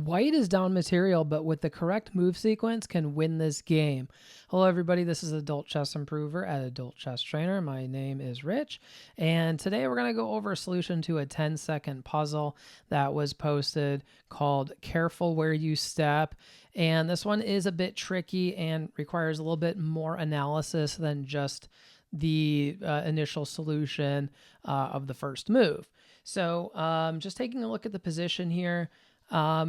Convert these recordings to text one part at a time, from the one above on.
White is down material, but with the correct move sequence can win this game. Hello, everybody. This is Adult Chess Improver at Adult Chess Trainer. My name is Rich, and today we're going to go over a solution to a 10-second puzzle that was posted called Careful Where You Step. And this one is a bit tricky and requires a little bit more analysis than just the initial solution of the first move. So just taking a look at the position here,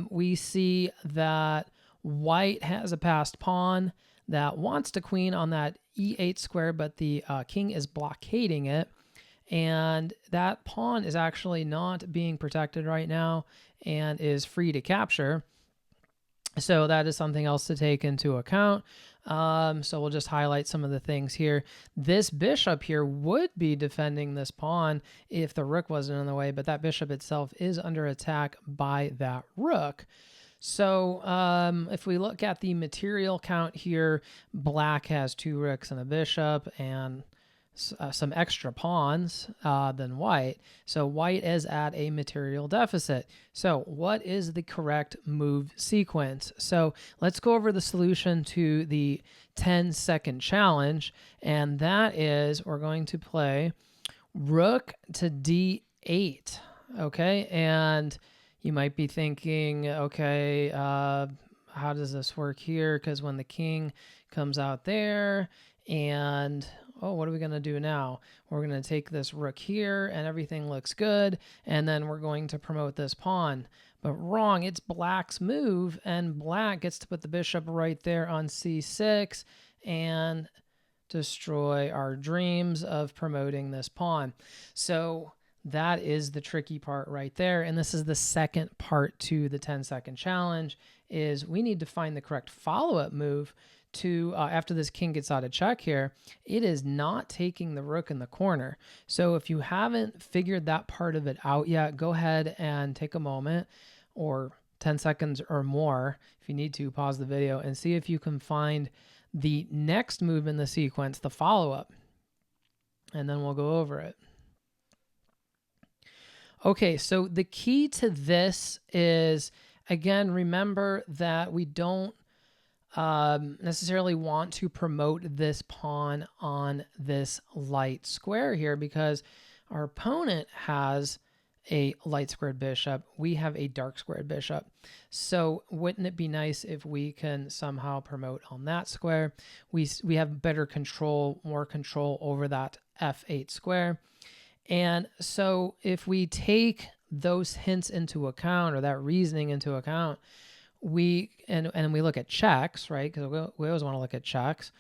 we see that white has a passed pawn that wants to queen on that e8 square, but the king is blockading it. And that pawn is actually not being protected right now and is free to capture. So that is something else to take into account. So we'll just highlight some of the things here. This bishop here would be defending this pawn if the rook wasn't in the way, but that bishop itself is under attack by that rook. So if we look at the material count here, black has 2 rooks and a bishop and some extra pawns than white. So white is at a material deficit. So what is the correct move sequence? So let's go over the solution to the 10-second challenge. And that is we're going to play rook to d8. Okay. And you might be thinking, okay, how does this work here? Because when the king comes out there and oh, what are we going to do now? We're going to take this rook here and everything looks good. And then we're going to promote this pawn. But wrong, it's black's move. And black gets to put the bishop right there on c6 and destroy our dreams of promoting this pawn. So that is the tricky part right there. And this is the second part to the 10-second challenge is we need to find the correct follow-up move to after this king gets out of check here. It is not taking the rook in the corner. So if you haven't figured that part of it out yet, go ahead and take a moment or 10 seconds or more. If you need to, pause the video and see if you can find the next move in the sequence, the follow-up, and then we'll go over it. Okay, so the key to this is, again, remember that we don't necessarily want to promote this pawn on this light square here because our opponent has a light squared bishop. We have a dark squared bishop. So wouldn't it be nice if we can somehow promote on that square? We have better control, more control over that f8 square. And so if we take those hints into account or that reasoning into account, we look at checks, right? Because we always want to look at checks.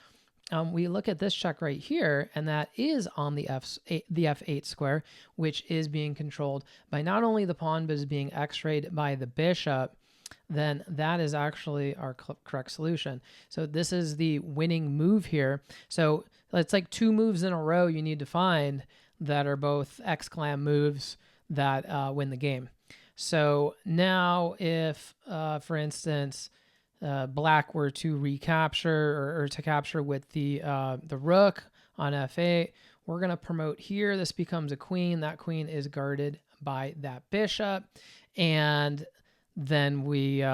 We look at this check right here, and that is on the f8 square, which is being controlled by not only the pawn, but is being x-rayed by the bishop. Then that is actually our correct solution. So this is the winning move here. So it's like 2 moves in a row you need to find that are both exclam moves that win the game. So now if, for instance, black were to recapture or to capture with the rook on f8, we're going to promote here. This becomes a queen. That queen is guarded by that bishop. And then we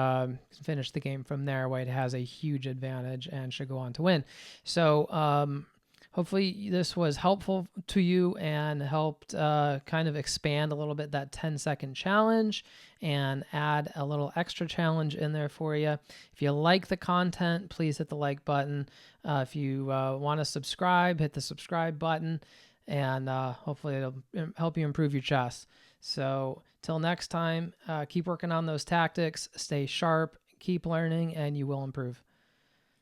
finish the game from there. White has a huge advantage and should go on to win. So hopefully this was helpful to you and helped kind of expand a little bit that 10-second challenge and add a little extra challenge in there for you. If you like the content, please hit the like button. If you want to subscribe, hit the subscribe button, and hopefully it'll help you improve your chess. So till next time, keep working on those tactics, stay sharp, keep learning, and you will improve.